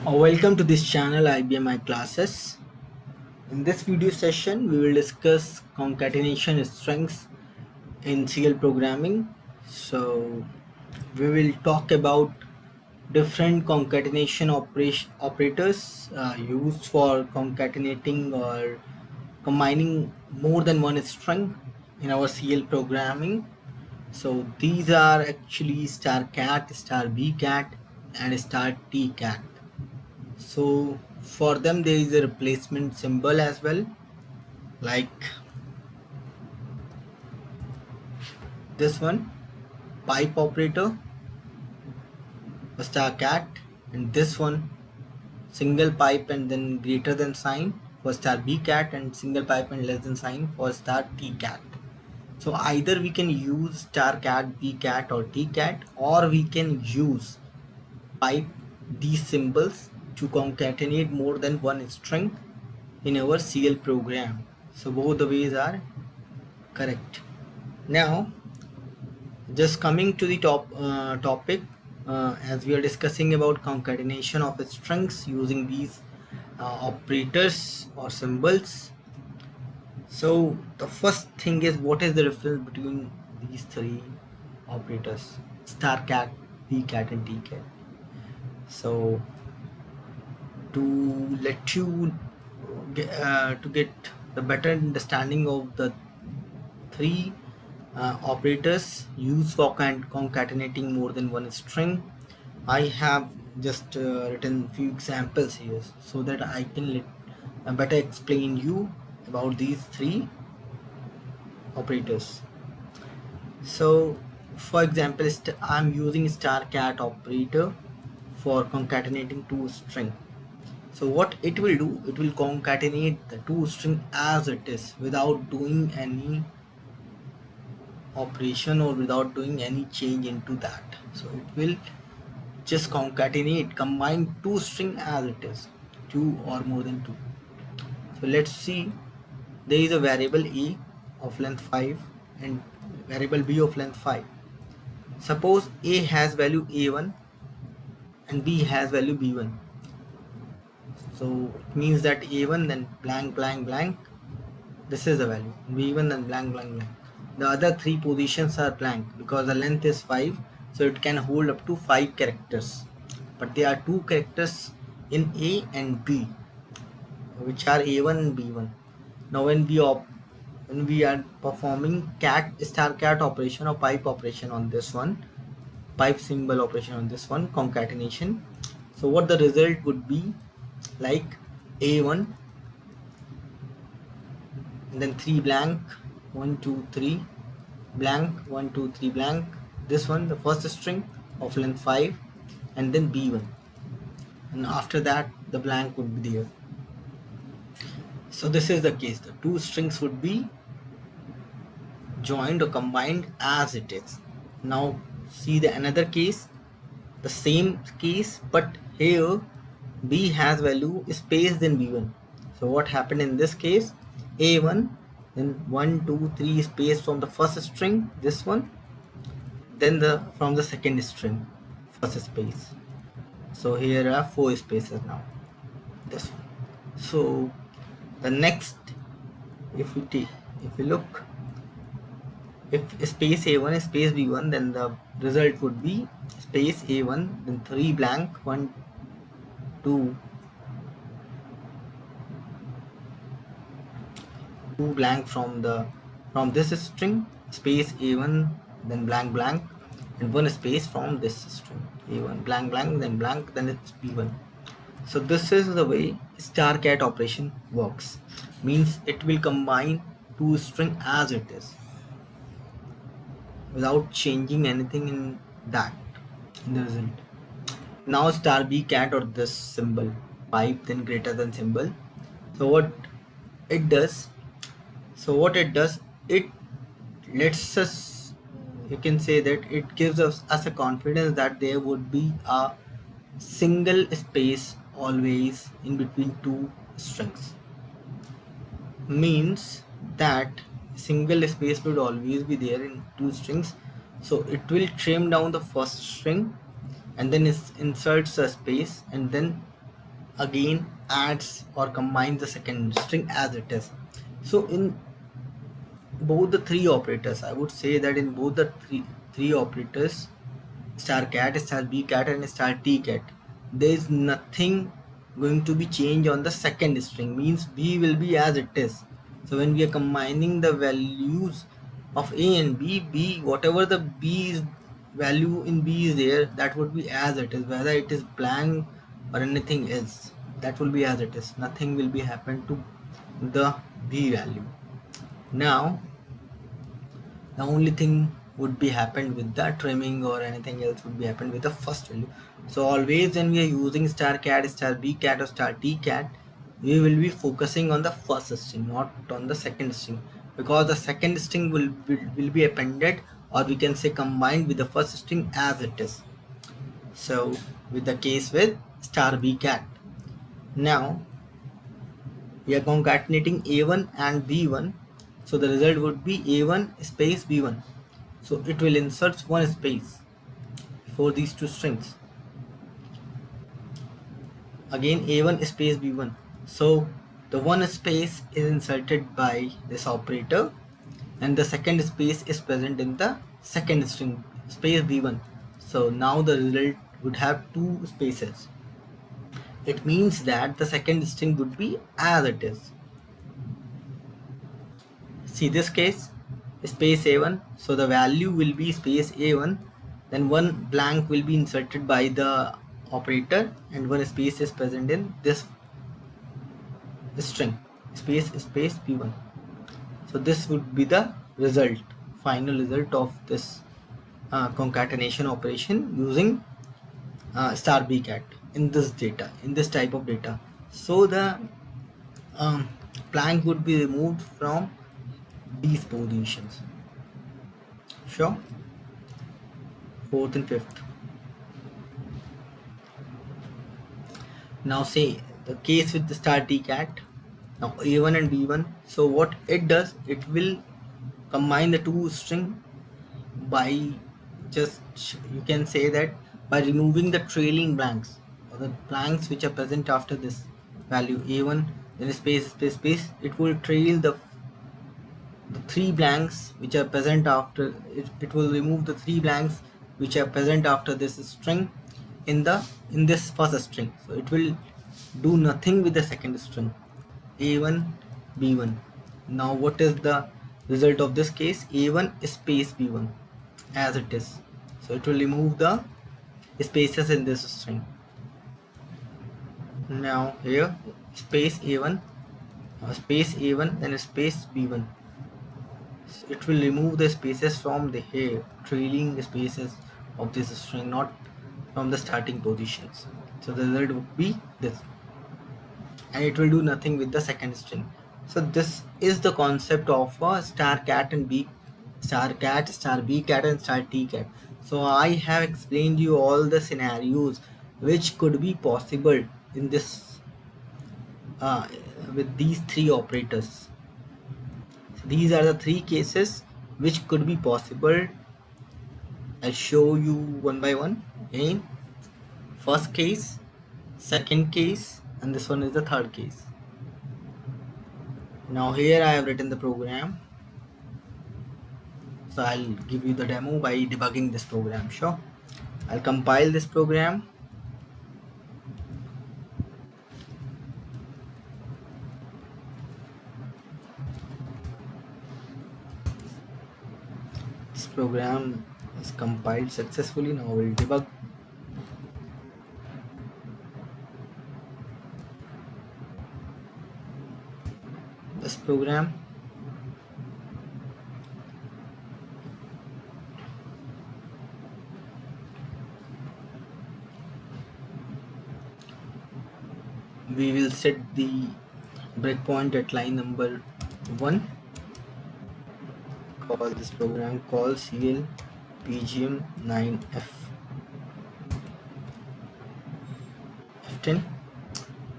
Welcome to this channel IBMI classes. In this video session, we will discuss concatenation strings in CL programming. So, we will talk about different concatenation operators used for concatenating or combining more than one string in our CL programming. So, these are actually star cat, star b cat, and star t cat. So for them there is a replacement symbol as well, like this one, pipe operator, a star cat, and this one, single pipe and then greater than sign for star b cat, and single pipe and less than sign for star t cat. So either we can use star cat, b cat, or t cat, or we can use pipe these symbols to concatenate more than one string in our CL program. So both the ways are correct. Now, just coming to the topic, as we are discussing about concatenation of strings using these operators or symbols. So the first thing is, what is the difference between these three operators: star cat, p cat, and t cat? So to let you to get the better understanding of the three operators used for concatenating more than one string, I have just written few examples here so that I can better explain you about these three operators. So for example, I'm using star cat operator for concatenating two string. So what it will do, it will concatenate the two string as it is without doing any operation or without doing any change into that. So it will just concatenate, combine two string as it is, two or more than two. So let's see, there is a variable a of length 5 and variable b of length 5. Suppose a has value a1 and b has value b1. So it means that a1 then blank blank blank, this is the value, b1 then blank blank blank. The other three positions are blank because the length is 5, so it can hold up to 5 characters, but there are 2 characters in a and b, which are a1 and b1. Now when we are performing cat star cat operation or pipe operation on this one, pipe symbol operation on this one, concatenation, so what the result would be, like a1 and then 3 blank, 1 2 3 blank, 1 2 3 blank, this one the first string of length 5, and then b1, and after that the blank would be there. So this is the case, the two strings would be joined or combined as it is. Now see the another case, the same case, but here b has value space then b1. So what happened in this case, a1 then 1 2 3 space from the first string, this one, then the from the second string first space. So here are 4 spaces now, this one. So the next, if we look, if space a1 is space b1, then the result would be space a1 then 3 blank, 1 2 2 blank from this string, space a1 then blank blank, and 1 space from this string a1 blank blank then blank, then it's b1. So this is the way star cat operation works, means it will combine two string as it is without changing anything in that, in the result. Now star b cat, or this symbol pipe then greater than symbol, so what it does, it lets us, you can say that it gives us a confidence that there would be a single space always in between two strings, means that single space would always be there in two strings. So it will trim down the first string and then it inserts a space, and then again adds or combines the second string as it is. So in both the three operators, I would say that in both the three operators, star cat, star b cat and star t cat, there is nothing going to be changed on the second string, means b will be as it is. So when we are combining the values of a and b, whatever the b is value in b is there, that would be as it is, whether it is blank or anything else, that will be as it is. Nothing will be happen to the b value. Now the only thing would be happened with the trimming or anything else would be happened with the first value. So always when we are using star cat, star b cat or star t cat, we will be focusing on the first string, not on the second string, because the second string will be appended, or we can say combined with the first string as it is. So with the case with star b cat, now we are concatenating a1 and b1, so the result would be a1 space b1. So it will insert one space for these two strings. Again a1 space b1. So the one space is inserted by this operator and the second space is present in the second string space b1. So now the result would have two spaces. It means that the second string would be as it is. See this case, space a1, so the value will be space a1, then one blank will be inserted by the operator and one space is present in this string space p1. So this would be the result, final result of this concatenation operation using star b cat in this data, in this type of data. So the blank would be removed from these positions. Sure. Fourth and fifth. Now say the case with the star t cat. Now a1 and b1. So what it does, it will combine the two string by just, you can say that, by removing the trailing blanks or the blanks which are present after this value a1, then space, it will trail the three blanks which are present after it. It will remove the three blanks which are present after this string in this first string. So it will do nothing with the second string a1 b1. Now what is the result of this case? a1 space b1 as it is. So it will remove the spaces in this string. Now here space a1 then space b1. It will remove the spaces from the here trailing spaces of this string, not from the starting positions. So the result would be this, and it will do nothing with the second string. So this is the concept of a star cat and star cat, star b cat and star t cat. So I have explained you all the scenarios which could be possible in this with these three operators. So these are the three cases which could be possible. I'll show you one by one. In first case, second case, and this one is the third case. Now here I have written the program. So I'll give you the demo by debugging this program. Sure. I'll compile this program. This program is compiled successfully. Now we'll debug. This program. We will set the breakpoint at line number 1. Call this program call cl pgm 9f f10.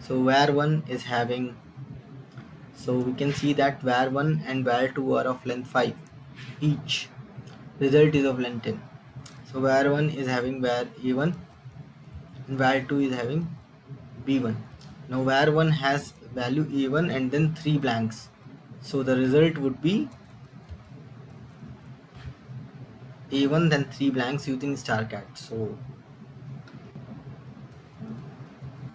So var1 is having, so we can see that var1 and var2 are of length 5 each. Result is of length 10. So var1 is having var a1 and var2 is having b1. Now where one has value A1 and then 3 blanks, so the result would be A1 then 3 blanks using star cat. So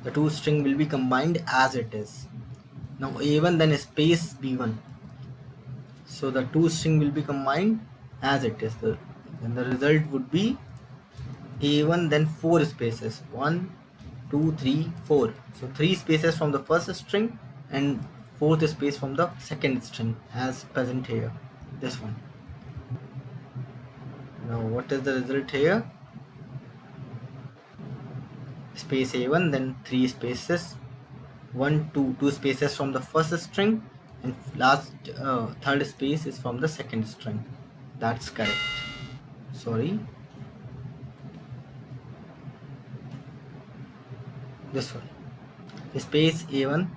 the two string will be combined as it is. Now A1 then space B1, so the two string will be combined as it is. Then the result would be A1 then 4 spaces, 1 2 3 4. So 3 spaces from the first string and fourth space from the second string as present here, this one. Now what is the result here? Space A1 then 3 spaces, 1 2 spaces from the first string and last third space is from the second string. That's correct. Sorry, this one. Space A1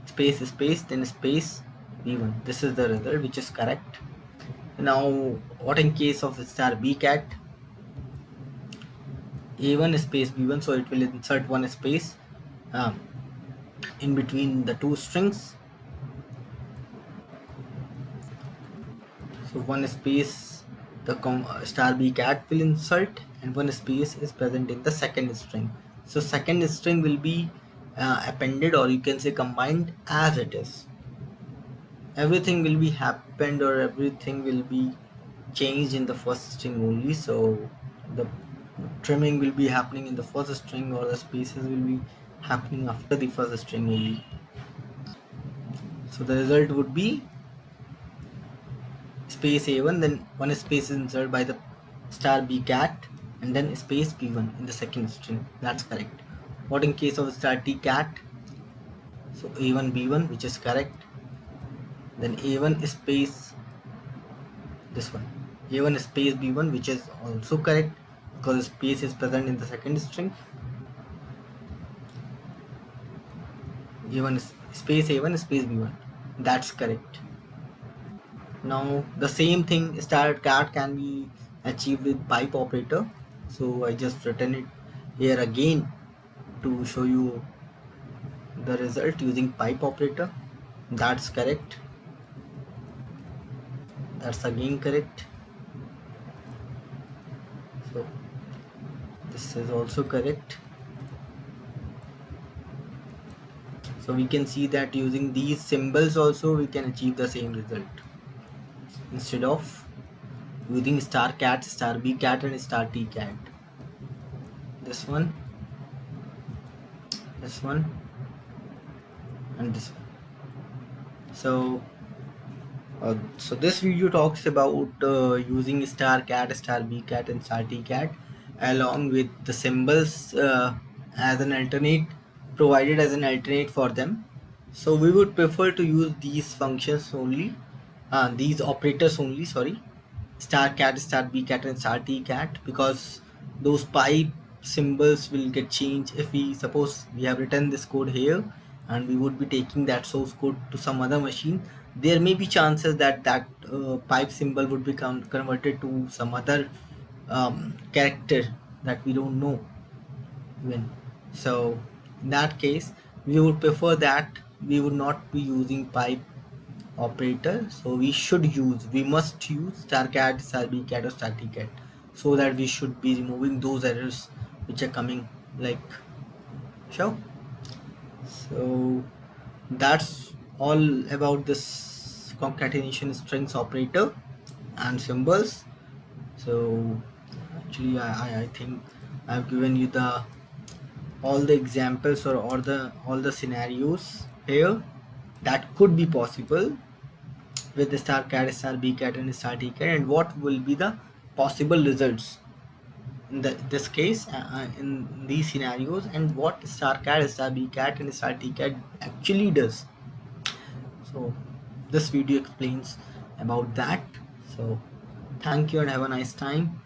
space then space B1. This is the result which is correct. Now what in case of star B cat? A1 space B1, so it will insert one space in between the two strings. So one space the star B cat will insert and one space is present in the second string. So second string will be appended, or you can say combined as it is. Everything will be happened, or everything will be changed in the first string only. So the trimming will be happening in the first string, or the spaces will be happening after the first string only. So the result would be space A1 then one space is inserted by the star B cat and then space B1 in the second string. That's correct. What in case of star T cat? So A1 B1, which is correct. Then A1 space this one, A1 space B1, which is also correct because space is present in the second string. A1 space A1 space B1, that's correct. Now the same thing star cat can be achieved with pipe operator. So I just written it here again to show you the result using pipe operator. That's correct. That's again correct. So this is also correct. So we can see that using these symbols also we can achieve the same result. Instead of using star cat, star B cat and star T cat. This one and this one. So this video talks about using star cat, star B cat and star T cat along with the symbols as an alternate, provided as an alternate for them. So we would prefer to use these functions only, these operators only, sorry, star cat, star B cat and star T cat, because those pipe symbols will get changed if we suppose we have written this code here and we would be taking that source code to some other machine. There may be chances that pipe symbol would be converted to some other character that we don't know even. So in that case we would prefer that we would not be using pipe operator. So we must use star cat, star B cat or star T cat, so that we should be removing those errors which are coming like sure. So that's all about this concatenation strings operator and symbols. So actually I think I've given you all the examples or all the scenarios here that could be possible with the star cat, star B cat and star T cat, and what will be the possible results in this case in these scenarios, and what star cat, star B cat and star T cat actually does. So this video explains about that. So thank you and have a nice time.